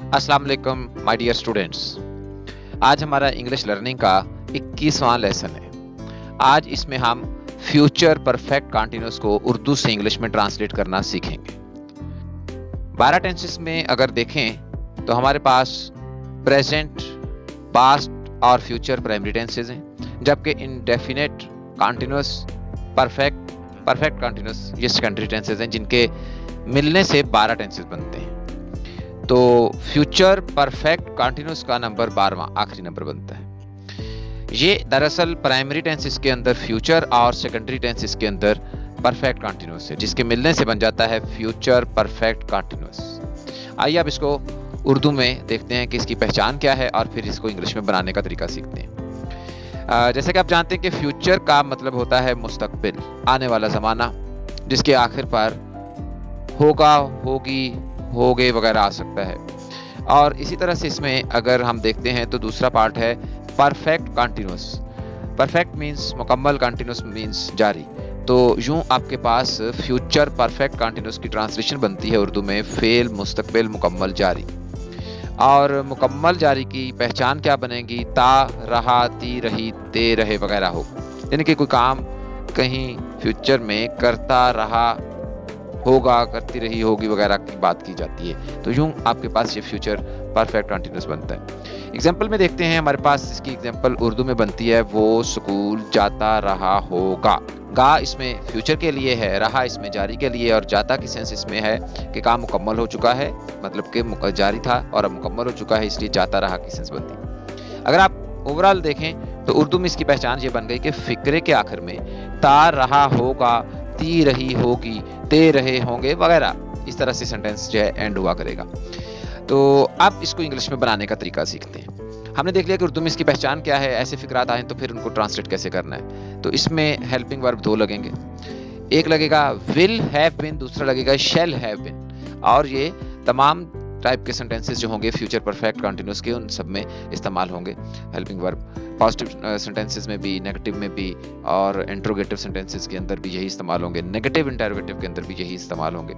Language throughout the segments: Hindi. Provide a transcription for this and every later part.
अस्सलाम वालेकुम माय डियर स्टूडेंट्स। आज हमारा इंग्लिश लर्निंग का 21वां लेसन है। आज इसमें हम फ्यूचर परफेक्ट कंटीन्यूअस को उर्दू से इंग्लिश में ट्रांसलेट करना सीखेंगे। 12 टेंसेस में अगर देखें तो हमारे पास प्रेजेंट, पास्ट और फ्यूचर प्राइमरी टेंसेस हैं, जबकि इंडेफिनिट, कंटीन्यूअस, परफेक्ट कंटीन्यूअस ये सेकेंडरी टेंसेस हैं, जिनके मिलने से 12 टेंसेस बनते हैं। तो फ्यूचर परफेक्ट कंटीन्यूअस का नंबर 12वां आखिरी नंबर बनता है। ये दरअसल प्राइमरी टेंसेस के अंदर फ्यूचर और सेकेंडरी टेंसेस के अंदर परफेक्ट कंटीन्यूअस है, जिसके मिलने से बन जाता है फ्यूचर परफेक्ट कंटीन्यूअस। आइए अब इसको उर्दू में देखते हैं कि इसकी पहचान क्या है और फिर इसको इंग्लिश में बनाने का तरीका सीखते हैं। जैसे कि आप जानते हैं कि फ्यूचर का मतलब होता है मुस्तकबिल, आने वाला ज़माना, जिसके आखिर पर होगा, होगी, होगे वगैरह आ सकता है। और इसी तरह से इसमें अगर हम देखते हैं तो दूसरा पार्ट है परफेक्ट कंटीन्यूअस। परफेक्ट मींस मुकम्मल, कंटीन्यूअस मींस जारी। तो यूं आपके पास फ्यूचर परफेक्ट कंटीन्यूअस की ट्रांसलेशन बनती है उर्दू में फेल, मुस्तकबिल, मुकम्मल, जारी। और मुकम्मल जारी की पहचान क्या बनेगी? ता, रहा, ती, रही, ते, रहे वगैरह हो, यानी कि कोई काम कहीं फ्यूचर में करता रहा, होगा, करती रही, होगी वगैरह की बात की जाती है। तो यूं आपके पास ये फ्यूचर परफेक्ट कंटीन्यूअस बनता है। एग्जाम्पल में देखते हैं, हमारे पास इसकी एग्जाम्पल उर्दू में बनती है वो स्कूल जाता रहा होगा। गा इसमें फ्यूचर के लिए है, रहा इसमें जारी के लिए, और जाता की सेंस इसमें है कि काम मुकम्मल हो चुका है, मतलब कि जारी था और अब मुकम्मल हो चुका है, इसलिए जाता रहा की सेंस बनती है। अगर आप ओवरऑल देखें तो उर्दू में इसकी पहचान ये बन गई कि फिक्रे के आखिर में ता रहा होगा, ती रही होगी, ते रहे होंगे वगैरह, इस तरह से सेंटेंस जो है एंड हुआ करेगा। तो अब इसको इंग्लिश में बनाने का तरीका सीखते हैं। हमने देख लिया कि उर्दू में इसकी पहचान क्या है, ऐसे फिक्रात आए तो फिर उनको ट्रांसलेट कैसे करना है। तो इसमें हेल्पिंग वर्ब 2 लगेंगे, एक लगेगा विल हैव बीन, दूसरा लगेगा शैल हैव बीन। और ये तमाम टाइप के सेंटेंसेस जो होंगे फ्यूचर परफेक्ट कंटीन्यूअस के, उन सब में इस्तेमाल होंगे हेल्पिंग वर्ब। पॉजिटिव सेंटेंसेस में भी, नेगेटिव में भी, और इंट्रोगेटिव सेंटेंसेस के अंदर भी यही इस्तेमाल होंगे, नेगेटिव इंटरोगेटिव के अंदर भी यही इस्तेमाल होंगे।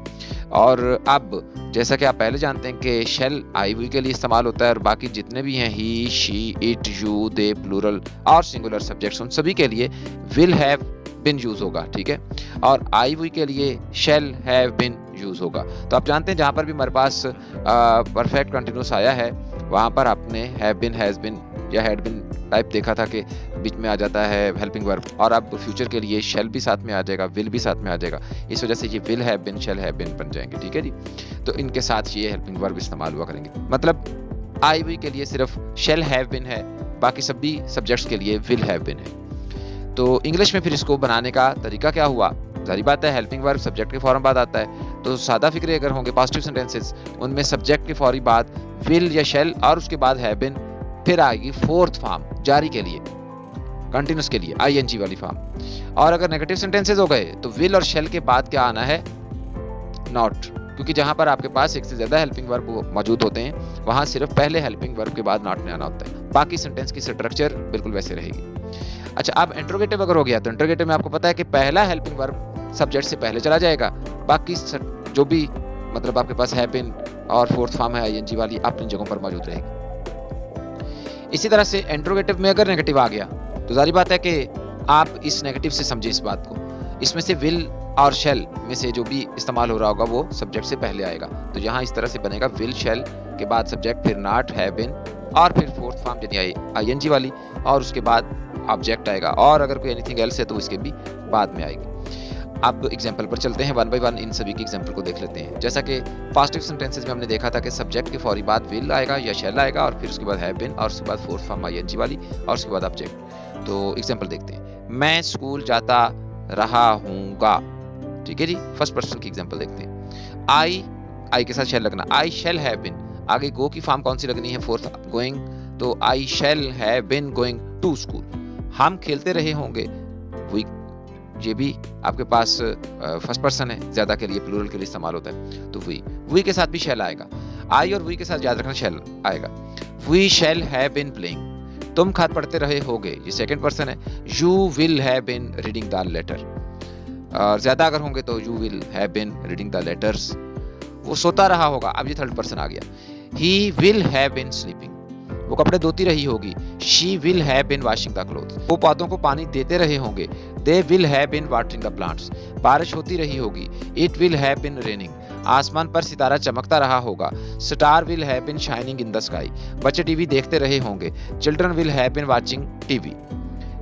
और अब जैसा कि आप पहले जानते हैं कि शेल आई हुई के लिए इस्तेमाल होता है, और बाकी जितने भी हैं he, she, it, you, they, plural और सिंगुलर सब्जेक्ट्स, उन सभी के लिए विल हैव बिन यूज होगा, ठीक है। और आई हुई के लिए शेल हैव बिन यूज होगा। तो आप जानते हैं जहां पर भी हमारे पास परफेक्ट कंटीन्यूअस आया है, वहां पर आपने हैव बिन, हैज बिन या हैड बिन टाइप देखा था कि बीच में आ जाता है हेल्पिंग वर्ब, और अब फ्यूचर के लिए शेल भी साथ में आ जाएगा, विल भी साथ में आ जाएगा। इस वजह से ये will have been, shall have been बन जाएंगे, ठीक है जी। तो इनके साथ ये हेल्पिंग वर्ब इस्तेमाल हुआ करेंगे। मतलब आई हुई के लिए सिर्फ शेल हैव बिन है, बाकी सभी सब्जेक्ट्स के लिए विल हैव बिन है। तो इंग्लिश में फिर इसको बनाने का तरीका क्या हुआ? जारी बात है, हेल्पिंग वर्ब सब्जेक्ट के फौरन बाद आता है। तो सादा फिक्रे अगर होंगे पॉजिटिव सेंटेंसेस, उनमें सब्जेक्ट के फौरी बाद विल या शेल और उसके बाद हैव बीन, फिर आएगी फोर्थ फॉर्म जारी के लिए, कंटीन्यूअस के लिए आईएनजी वाली फॉर्म। और अगर नेगेटिव सेंटेंसेस हो गए तो विल और शेल के बाद क्या आना है? नॉट, क्योंकि जहां पर आपके पास एक से ज्यादा हेल्पिंग वर्ब मौजूद होते हैं, वहां सिर्फ पहले हेल्पिंग वर्ब के बाद नॉट में आना होता है। बाकी सेंटेंस की स्ट्रक्चर बिल्कुल वैसे रहेगी। अच्छा, अब इंट्रोगेटिव अगर हो गया तो इंट्रोगेटिव में आपको पता है कि पहला हेल्पिंग वर्ब सब्जेक्ट से पहले चला जाएगा, बाकी जो भी मतलब आपके पास हैव बीन और फोर्थ फॉर्म है आईएनजी वाली अपनी जगहों पर मौजूद रहेगी। इसी तरह से इंट्रोगेटिव में अगर नेगेटिव आ गया तो जारी बात है कि आप इस नेगेटिव से समझे इस बात को, इसमें से विल और शेल में से जो भी इस्तेमाल हो रहा होगा वो सब्जेक्ट से पहले आएगा। तो यहाँ इस तरह से बनेगा विल शेल के बाद सब्जेक्ट, फिर नॉट, हैव बीन और फिर फोर्थ फॉर्म यानी आईएनजी वाली, और उसके बाद ऑब्जेक्ट आएगा। और अगर कोई एनीथिंग एल्स है तो इसके भी बाद में आएगी। अब एग्जाम्पल पर चलते हैं, वन बाय वन इन सभी के एग्जाम्पल को देख लेते हैं। जैसा कि पॉजिटिव सेंटेंसेस में हमने देखा था कि सब्जेक्ट के फौरी बाद विल आएगा या शेल आएगा, और फिर उसके बाद हैव बीन, और उसके बाद फोर्थ फॉर्म आईएनजी वाली, और उसके बाद ऑब्जेक्ट। तो एग्जाम्पल देखते हैं, मैं स्कूल जाता रहा हूँगा, ठीक है जी। फर्स्ट पर्सन की एग्जाम्पल देखते हैं। आई के साथ शेल लगना, आई शेल हैव बीन। आगे गो की फॉर्म कौन सी लगनी है? Fourth, going. तो I shall have been going to school. हम खेलते रहे होंगे, वी, ये भी आपके पास फर्स्ट पर्सन है, ज्यादा के लिए प्लूरल के लिए इस्तेमाल होता है। तो वी के साथ भी शेल आएगा। आई और वी के साथ याद रखना शेल आएगा। We shall have been playing. तुम खत पढ़ते रहे होगे, ये सेकंड पर्सन है। You will have been reading the letter. और ज्यादा अगर होंगे तो you will have been reading the letters. वो सोता रहा होगा, अब ये थर्ड पर्सन आ गया। He will have been sleeping, वो कपड़े धोती रही होगी। She will have been washing the clothes, वो पौधों को पानी देते रहे होंगे। They will have been watering the plants, बारिश होती रही होगी। It will have been raining, आसमान पर सितारा चमकता रहा होगा। Star will have been shining in the sky, बच्चे टीवी देखते रहे होंगे। Children will have been watching TV.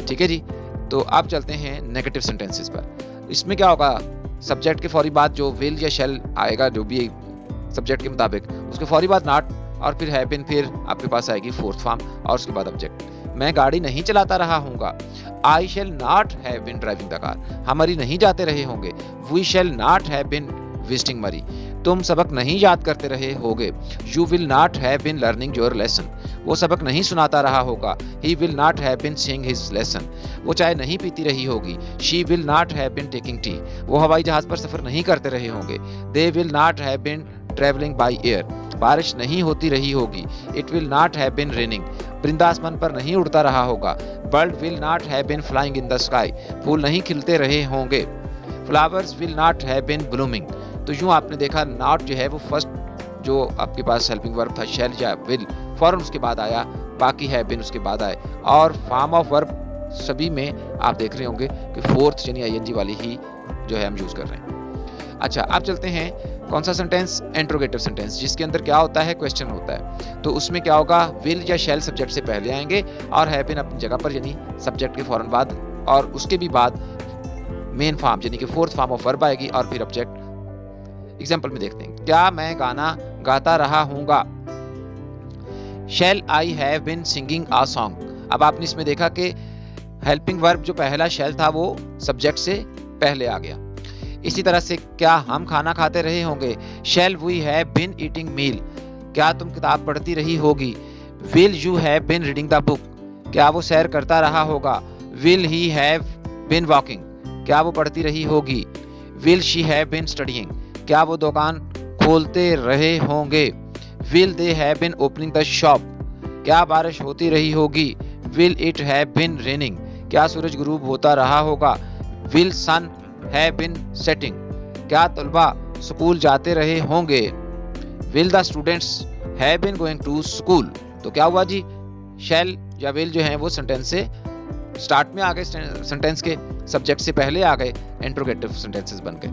ठीक है जी, तो अब चलते हैं नेगेटिव सेंटेंसेस पर। इसमें क्या होगा, सब्जेक्ट के फौरी बाद जो विल या शैल आएगा, जो भी सब्जेक्ट के मुताबिक, उसके फौरी बाद नॉट और फिर हैव बीन, फिर आपके पास आएगी फोर्थ फॉर्म और उसके बाद ऑब्जेक्ट। मैं गाड़ी नहीं चलाता रहा हूँगा। I shall not have been driving the car, हम मरी नहीं जाते रहे होंगे। We shall not have been visiting Murree, तुम सबक नहीं याद करते रहे होगे। You will not have been learning your lesson, वो सबक नहीं सुनाता रहा होगा। He will not have been seeing his lesson, वो चाय नहीं पीती रही होगी। She will not have been taking tea, वो हवाई जहाज पर सफर नहीं करते रहे होंगे। They will not have been travelling by air, बारिश नहीं होती रही होगी। It will not have been raining, परिंदा आसमान पर नहीं उड़ता रहा होगा। Bird will not have been flying in the sky, फूल नहीं खिलते रहे होंगे। Flowers will not have been blooming, तो यूं आपने देखा नॉट जो है वो फर्स्ट जो आपके पास हेल्पिंग वर्ब था शैल या विल, फौरन उसके बाद आया, बाकी हैव बीन उसके बाद आए। और फॉर्म ऑफ वर्ब सभी में आप देख रहे होंगे कि फोर्थ यानी आईएनजी वाली ही जो है हम यूज कर रहे हैं। अच्छा, अब चलते हैं कौन सा सेंटेंस, इंट्रोगेटिव सेंटेंस, जिसके अंदर क्या होता है, क्वेश्चन होता है। तो उसमें क्या होगा, विल या शैल सब्जेक्ट से पहले आएंगे और हैव बीन अपनी जगह पर यानी सब्जेक्ट के फौरन बाद, और उसके भी बाद मेन फॉर्म यानी कि फोर्थ फॉर्म ऑफ वर्ब आएगी और फिर ऑब्जेक्ट। एग्जांपल में देखते हैं, क्या मैं गाना गाता रहा हूँगा। Shall I have been singing a song, अब आपने इसमें देखा कि हेल्पिंग वर्ब जो पहला शैल था वो सब्जेक्ट से पहले आ गया। इसी तरह से क्या हम खाना खाते रहे होंगे। Shall we have been eating meal, क्या तुम किताब पढ़ती रही होगी। Will you have been reading the book, क्या वो सैर करता रहा होगा। Will he have been walking, क्या वो पढ़ती रही होगी। Will she have been studying, क्या वो दुकान खोलते रहे होंगे। Will they have been opening the shop, क्या बारिश होती रही होगी। Will it have been raining, क्या सूरज गुरूब होता रहा होगा। Will sun have been setting, क्या तलबा स्कूल जाते रहे होंगे। Will the students have been going to school, तो क्या हुआ जी, शैल या विल जो है वो सेंटेंस से स्टार्ट में आ गए, सेंटेंस के सब्जेक्ट से पहले आ गए, इंट्रोगेटिव सेंटेंसेस बन गए।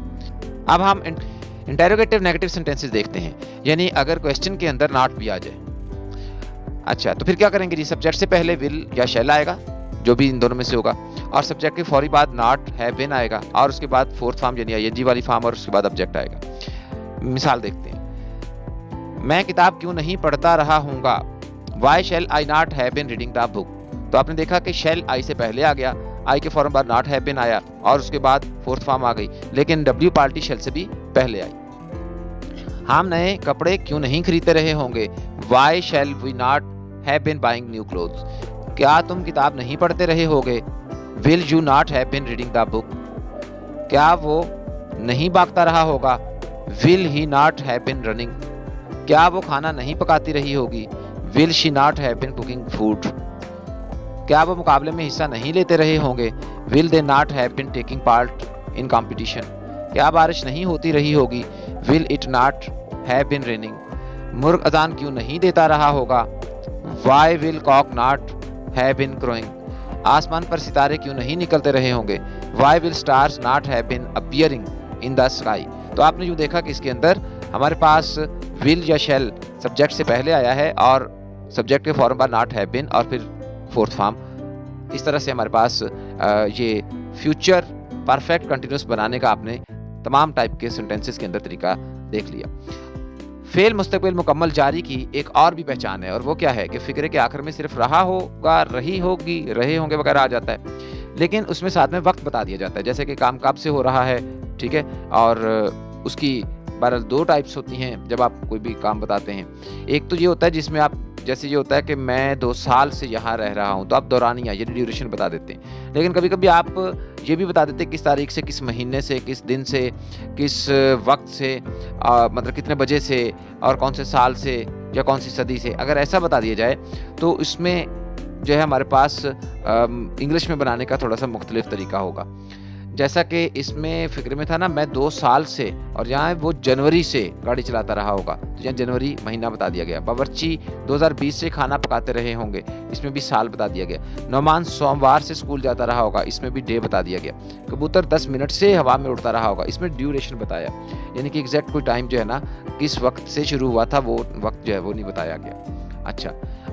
अब हम इंटेरोगेटिव नेगेटिव सेंटेंसेस देखते हैं, यानी अगर क्वेश्चन के अंदर नॉट भी आ जाए। अच्छा, तो फिर क्या करेंगे जी, सब्जेक्ट से पहले विल या शैल आएगा, जो भी इन दोनों में से होगा, और सब्जेक्ट के फौरी बाद नॉट हैव बीन आएगा और उसके बाद फोर्थ फॉर्म यानी आईएनजी वाली फॉर्म और उसके बाद ऑब्जेक्ट आएगा। मिसाल देखते हैं, मैं किताब क्यों नहीं पढ़ता रहा हूँगा। Why shall I not have been reading the book, तो आपने देखा कि शैल आई से पहले आ गया, आई के फौरन बाद नॉट हैव बीन आया और उसके बाद फोर्थ फॉर्म आ गई, लेकिन डब्ल्यू पार्टी शैल से भी पहले आई। हम नए कपड़े क्यों नहीं खरीदते रहे होंगे। Why shall we not have been buying new clothes, क्या तुम किताब नहीं पढ़ते रहे होगे। Will you not have been reading the book, क्या वो नहीं भागता रहा होगा। Will he not have been running, क्या वो खाना नहीं पकाती रही होगी। Will she not have been cooking food, क्या वो मुकाबले में हिस्सा नहीं लेते रहे होंगे। Will they not have been taking part in competition, क्या बारिश नहीं होती रही होगी। Will it not have been raining, मुर्ग अजान क्यों नहीं देता रहा होगा। Why will cock not have been crowing, आसमान पर सितारे क्यों नहीं निकलते रहे होंगे। Why will stars not have been appearing in the sky, तो आपने जो देखा कि इसके अंदर हमारे पास विल या शैल सब्जेक्ट से पहले आया है और सब्जेक्ट के फॉर्म बाद नॉट हैव बीन और फिर फोर्थ फॉर्म। इस तरह से हमारे पास ये फ्यूचर परफेक्ट कंटिन्यूस बनाने का आपने तमाम टाइप के सेंटेंसेस के अंदर तरीका देख लिया। फेल मुस्तकबिल मुकम्मल जारी की एक और भी पहचान है, और वो क्या है कि फिक्रे के आखिर में सिर्फ रहा होगा, रही होगी, रहे होंगे वगैरह आ जाता है, लेकिन उसमें साथ में वक्त बता दिया जाता है, जैसे कि काम कब से हो रहा है, ठीक है। और उसकी बहरहाल दो टाइप्स होती हैं जब आप कोई भी काम बताते हैं। एक तो ये होता है जिसमें आप, जैसे ये होता है कि मैं 2 साल से यहाँ रह रहा हूँ, तो आप दौरानिया यानी ड्यूरेशन बता देते हैं। लेकिन कभी कभी आप ये भी बता देते हैं किस तारीख से, किस महीने से, किस दिन से, किस वक्त से, मतलब कितने बजे से और कौन से साल से या कौन सी सदी से। अगर ऐसा बता दिया जाए तो इसमें जो है हमारे पास इंग्लिश में बनाने का थोड़ा सा मुख्तलिफ तरीका होगा। जैसा कि इसमें फिक्र में था ना, मैं 2 साल से, और यहाँ वो जनवरी से गाड़ी चलाता रहा होगा, तो यहाँ जनवरी महीना बता दिया गया। बावर्ची 2020 से खाना पकाते रहे होंगे, इसमें भी साल बता दिया गया। नौमान सोमवार से स्कूल जाता रहा होगा, इसमें भी डे बता दिया गया। कबूतर 10 मिनट से हवा में उड़ता रहा होगा, इसमें ड्यूरेशन बताया, यानी कि एग्जैक्ट कोई टाइम जो है ना, किस वक्त से शुरू हुआ था वो वक्त जो है वो नहीं बताया गया। अच्छा,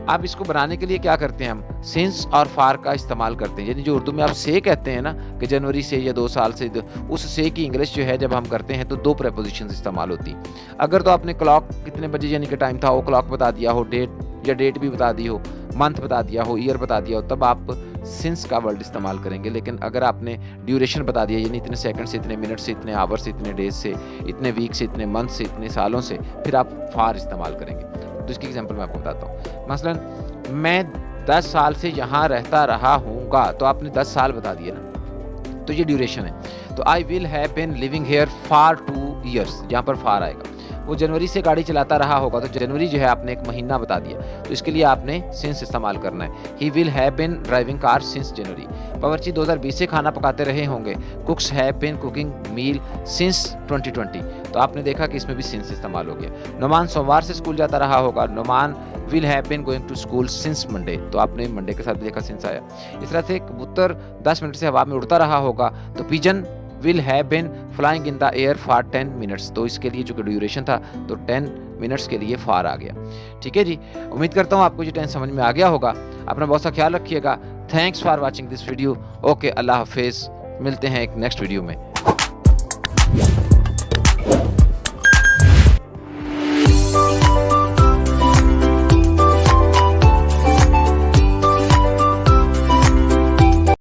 अब इसको बनाने के लिए क्या करते हैं हम, सिंस और फार का इस्तेमाल करते हैं। यानी जो उर्दू में आप से कहते हैं ना कि जनवरी से या 2 साल से, उस से की इंग्लिश जो है जब हम करते हैं तो 2 प्रेपोजिशंस इस्तेमाल होती। अगर तो आपने क्लॉक कितने बजे यानी कि टाइम था वो क्लॉक बता दिया हो, डेट या डेट भी बता दी हो, मंथ बता दिया हो, ईयर बता दिया हो, तब आप सिंस का वर्ड इस्तेमाल करेंगे। लेकिन अगर आपने ड्यूरेशन बता दिया, यानी इतने सेकंड से, इतने मिनट से, इतने आवर से, इतने डेज से, इतने वीक से, इतने मंथ से, इतने सालों से, फिर आप फार इस्तेमाल करेंगे। तो इसकी एग्जांपल मैं आपको बताता हूँ। मसलन मैं 10 साल से यहाँ रहता रहा हूँगा, तो आपने 10 साल बता दिए ना, तो ये ड्यूरेशन है। तो I will have been living here for 2 years, यहाँ पर फार आएगा। वो जनवरी से गाड़ी चलाता रहा होगा, तो जनवरी जो है आपने एक महीना बता दिया, तो इसके लिए आपने सिंस इस्तेमाल करना है। He will have been driving car since January. बावर्ची 2020 से खाना पकाते रहे होंगे, cooks have been cooking meal since 2020, तो आपने देखा कि इसमें भी सिंस इस्तेमाल हो गया। नौमान सोमवार से स्कूल जाता रहा होगा, Nauman will have been going to school since Monday, तो आपने मंडे के साथ देखा सिंस आया। इस तरह से कबूतर 10 मिनट से हवा में उड़ता रहा होगा, तो pigeon will have been flying in the air for 10 minutes, तो इसके लिए जो कि ड्यूरेशन था तो 10 मिनट्स के लिए फार आ गया। ठीक है जी, उम्मीद करता हूँ आपको ये टेंस समझ में आ गया होगा। अपना बहुत सा ख्याल रखिएगा। Thanks for watching this video. Okay, अल्लाह हाफिज, मिलते हैं एक नेक्स्ट वीडियो में।